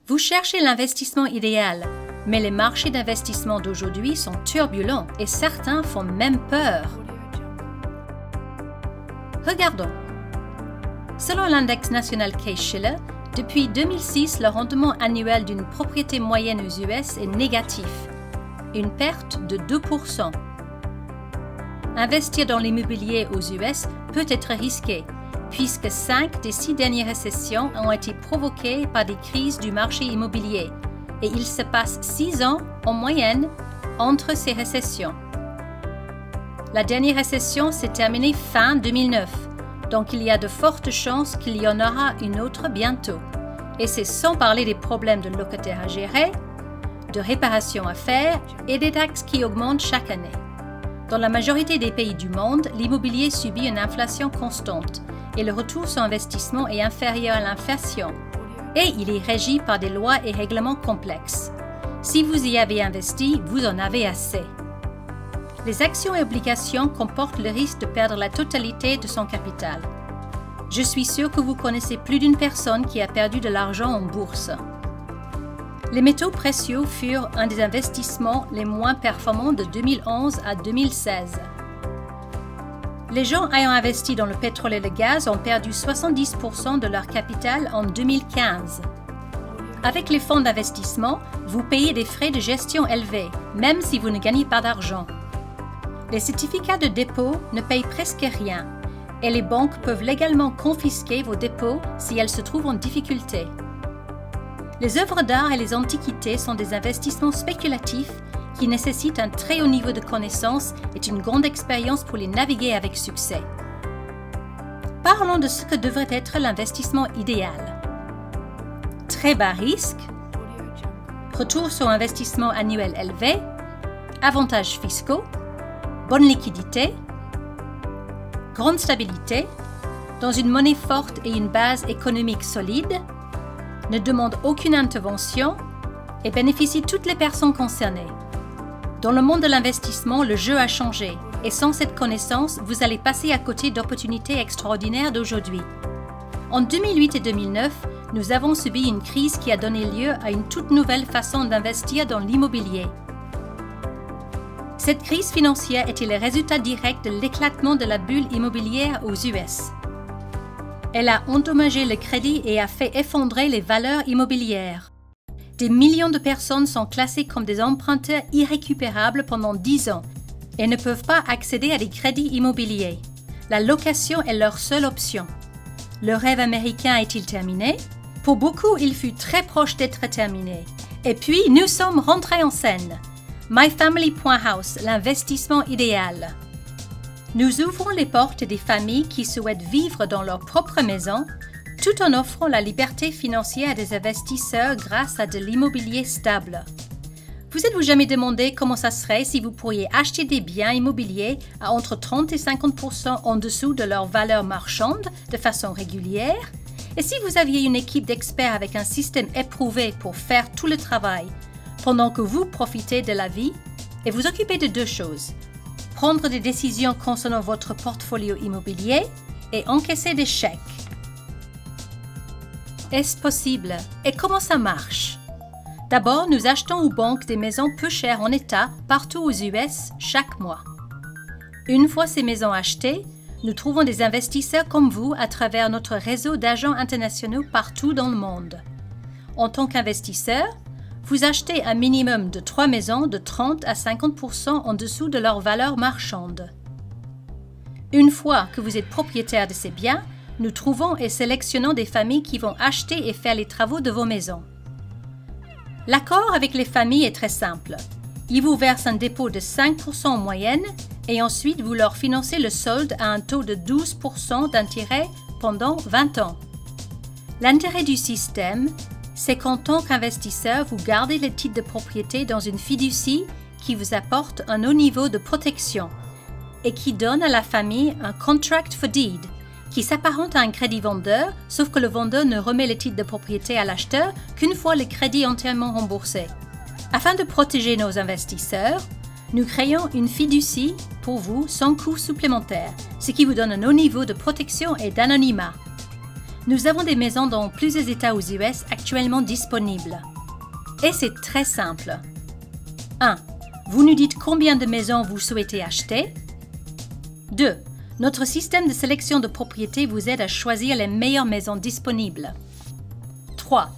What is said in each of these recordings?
Vous cherchez l'investissement idéal, mais les marchés d'investissement d'aujourd'hui sont turbulents et certains font même peur. Regardons. Selon l'index national Case-Shiller, depuis 2006, le rendement annuel d'une propriété moyenne aux US est négatif, une perte de 2%. Investir dans l'immobilier aux US peut être risqué, puisque 5 des 6 dernières récessions ont été provoquées par des crises du marché immobilier, et il se passe 6 ans en moyenne entre ces récessions. La dernière récession s'est terminée fin 2009, donc il y a de fortes chances qu'il y en aura une autre bientôt. Et c'est sans parler des problèmes de locataires à gérer, de réparations à faire et des taxes qui augmentent chaque année. Dans la majorité des pays du monde, l'immobilier subit une inflation constante et le retour sur investissement est inférieur à l'inflation. Et il est régi par des lois et règlements complexes. Si vous y avez investi, vous en avez assez. Les actions et obligations comportent le risque de perdre la totalité de son capital. Je suis sûre que vous connaissez plus d'une personne qui a perdu de l'argent en bourse. Les métaux précieux furent un des investissements les moins performants de 2011 à 2016. Les gens ayant investi dans le pétrole et le gaz ont perdu 70% de leur capital en 2015. Avec les fonds d'investissement, vous payez des frais de gestion élevés, même si vous ne gagnez pas d'argent. Les certificats de dépôt ne payent presque rien et les banques peuvent légalement confisquer vos dépôts si elles se trouvent en difficulté. Les œuvres d'art et les antiquités sont des investissements spéculatifs qui nécessitent un très haut niveau de connaissance et une grande expérience pour les naviguer avec succès. Parlons de ce que devrait être l'investissement idéal. Très bas risque, retour sur investissement annuel élevé, avantages fiscaux, bonne liquidité, grande stabilité, dans une monnaie forte et une base économique solide, ne demande aucune intervention et bénéficie toutes les personnes concernées. Dans le monde de l'investissement, le jeu a changé et sans cette connaissance, vous allez passer à côté d'opportunités extraordinaires d'aujourd'hui. En 2008 et 2009, nous avons subi une crise qui a donné lieu à une toute nouvelle façon d'investir dans l'immobilier. Cette crise financière était le résultat direct de l'éclatement de la bulle immobilière aux US. Elle a endommagé le crédit et a fait effondrer les valeurs immobilières. Des millions de personnes sont classées comme des emprunteurs irrécupérables pendant 10 ans et ne peuvent pas accéder à des crédits immobiliers. La location est leur seule option. Le rêve américain est-il terminé? Pour beaucoup, il fut très proche d'être terminé. Et puis, nous sommes rentrés en scène. MyFamily.house, l'investissement idéal. Nous ouvrons les portes des familles qui souhaitent vivre dans leur propre maison, tout en offrant la liberté financière à des investisseurs grâce à de l'immobilier stable. Vous êtes-vous jamais demandé comment ça serait si vous pourriez acheter des biens immobiliers à entre 30 et 50% en dessous de leur valeur marchande de façon régulière? Et si vous aviez une équipe d'experts avec un système éprouvé pour faire tout le travail, pendant que vous profitez de la vie et vous occupez de 2 choses, prendre des décisions concernant votre portfolio immobilier et encaisser des chèques. Est-ce possible? Et comment ça marche? D'abord, nous achetons aux banques des maisons peu chères en état partout aux US chaque mois. Une fois ces maisons achetées, nous trouvons des investisseurs comme vous à travers notre réseau d'agents internationaux partout dans le monde. En tant qu'investisseur, vous achetez un minimum de 3 maisons de 30 à 50% en dessous de leur valeur marchande. Une fois que vous êtes propriétaire de ces biens, nous trouvons et sélectionnons des familles qui vont acheter et faire les travaux de vos maisons. L'accord avec les familles est très simple. Ils vous versent un dépôt de 5% en moyenne et ensuite vous leur financez le solde à un taux de 12% d'intérêt pendant 20 ans. L'intérêt du système, c'est qu'en tant qu'investisseur, vous gardez les titres de propriété dans une fiducie qui vous apporte un haut niveau de protection et qui donne à la famille un contract for deed qui s'apparente à un crédit vendeur, sauf que le vendeur ne remet les titres de propriété à l'acheteur qu'une fois le crédit entièrement remboursé. Afin de protéger nos investisseurs, nous créons une fiducie pour vous sans coût supplémentaire, ce qui vous donne un haut niveau de protection et d'anonymat. Nous avons des maisons dans plusieurs États aux US actuellement disponibles. Et c'est très simple. 1. Vous nous dites combien de maisons vous souhaitez acheter. 2. Notre système de sélection de propriétés vous aide à choisir les meilleures maisons disponibles. 3.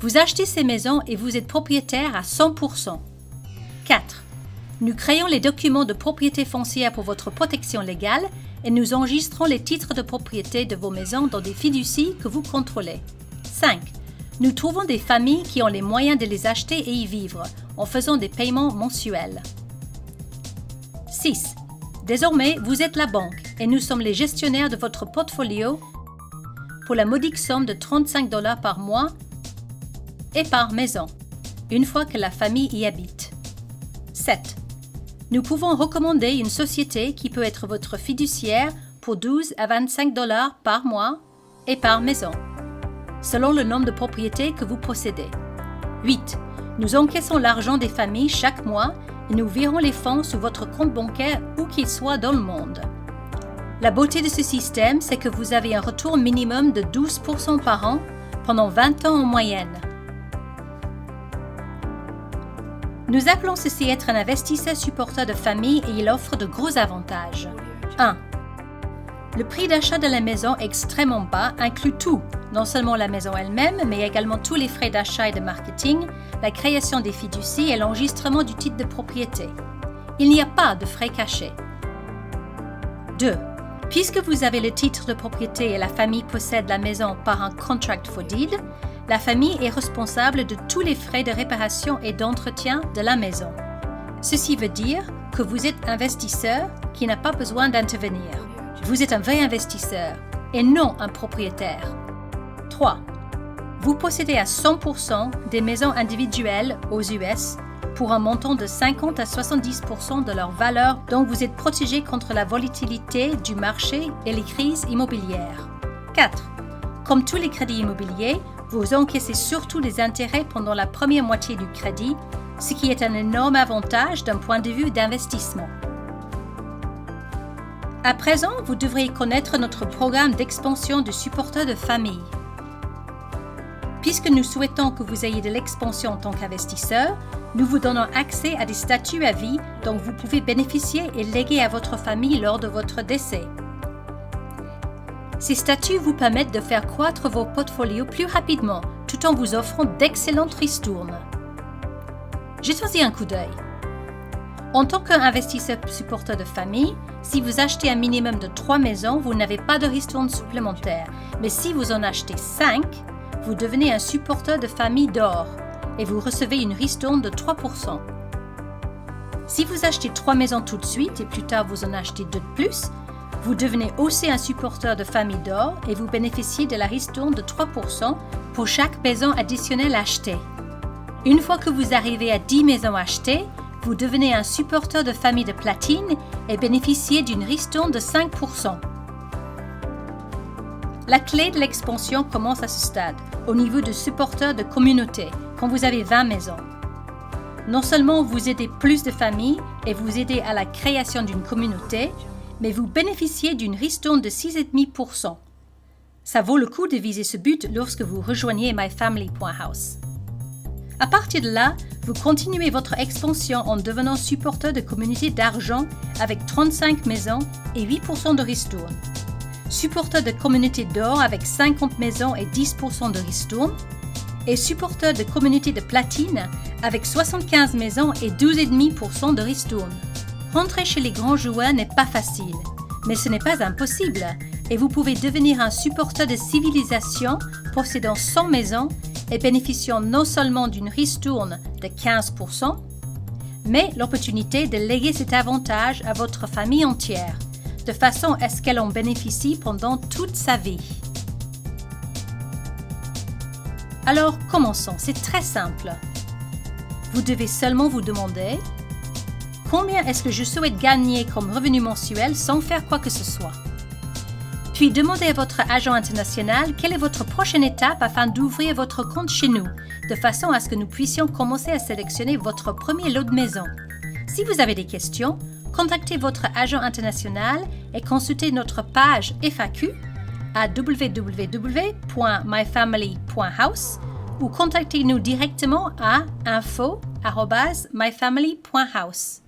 Vous achetez ces maisons et vous êtes propriétaire à 100%. 4. Nous créons les documents de propriété foncière pour votre protection légale et nous enregistrons les titres de propriété de vos maisons dans des fiducies que vous contrôlez. 5. Nous trouvons des familles qui ont les moyens de les acheter et y vivre en faisant des paiements mensuels. 6. Désormais, vous êtes la banque et nous sommes les gestionnaires de votre portfolio pour la modique somme de $35 par mois et par maison, une fois que la famille y habite. 7. Nous pouvons recommander une société qui peut être votre fiduciaire pour $12 à $25 par mois et par maison, selon le nombre de propriétés que vous possédez. 8. Nous encaissons l'argent des familles chaque mois et nous virons les fonds sur votre compte bancaire où qu'il soit dans le monde. La beauté de ce système, c'est que vous avez un retour minimum de 12% par an pendant 20 ans en moyenne. Nous appelons ceci être un investisseur supporteur de famille et il offre de gros avantages. 1. Le prix d'achat de la maison extrêmement bas inclut tout, non seulement la maison elle-même, mais également tous les frais d'achat et de marketing, la création des fiducies et l'enregistrement du titre de propriété. Il n'y a pas de frais cachés. 2. Puisque vous avez le titre de propriété et la famille possède la maison par un contract for deed, la famille est responsable de tous les frais de réparation et d'entretien de la maison. Ceci veut dire que vous êtes investisseur qui n'a pas besoin d'intervenir. Vous êtes un vrai investisseur et non un propriétaire. 3. Vous possédez à 100% des maisons individuelles aux US pour un montant de 50 à 70% de leur valeur, donc vous êtes protégé contre la volatilité du marché et les crises immobilières. 4. Comme tous les crédits immobiliers, vous encaissez surtout des intérêts pendant la première moitié du crédit, ce qui est un énorme avantage d'un point de vue d'investissement. À présent, vous devriez connaître notre programme d'expansion de supporters de famille. Puisque nous souhaitons que vous ayez de l'expansion en tant qu'investisseur, nous vous donnons accès à des statuts à vie dont vous pouvez bénéficier et léguer à votre famille lors de votre décès. Ces statuts vous permettent de faire croître vos portfolios plus rapidement, tout en vous offrant d'excellentes ristournes. Jetons-y un coup d'œil. En tant qu'investisseur supporteur de famille, si vous achetez un minimum de 3 maisons, vous n'avez pas de ristourne supplémentaire. Mais si vous en achetez 5, vous devenez un supporteur de famille d'or et vous recevez une ristourne de 3%. Si vous achetez 3 maisons tout de suite et plus tard vous en achetez 2 de plus, vous devenez aussi un supporteur de famille d'or et vous bénéficiez de la ristourne de 3% pour chaque maison additionnelle achetée. Une fois que vous arrivez à 10 maisons achetées, vous devenez un supporteur de famille de platine et bénéficiez d'une ristourne de 5%. La clé de l'expansion commence à ce stade, au niveau de supporters de communauté, quand vous avez 20 maisons. Non seulement vous aidez plus de familles et vous aidez à la création d'une communauté, mais vous bénéficiez d'une ristourne de 6,5%. Ça vaut le coup de viser ce but lorsque vous rejoignez myfamily.house. À partir de là, vous continuez votre expansion en devenant supporter de communauté d'argent avec 35 maisons et 8% de ristourne. Supporter de communauté d'or avec 50 maisons et 10% de ristourne. Et supporter de communauté de platine avec 75 maisons et 12,5% de ristourne. Rentrer chez les grands joueurs n'est pas facile, mais ce n'est pas impossible et vous pouvez devenir un supporter de civilisation possédant 100 maisons et bénéficiant non seulement d'une ristourne de 15%, mais l'opportunité de léguer cet avantage à votre famille entière, de façon à ce qu'elle en bénéficie pendant toute sa vie. Alors, commençons. C'est très simple. Vous devez seulement vous demander combien est-ce que je souhaite gagner comme revenu mensuel sans faire quoi que ce soit. Puis demandez à votre agent international quelle est votre prochaine étape afin d'ouvrir votre compte chez nous, de façon à ce que nous puissions commencer à sélectionner votre premier lot de maison. Si vous avez des questions, contactez votre agent international et consultez notre page FAQ à www.myfamily.house ou contactez-nous directement à info@myfamily.house.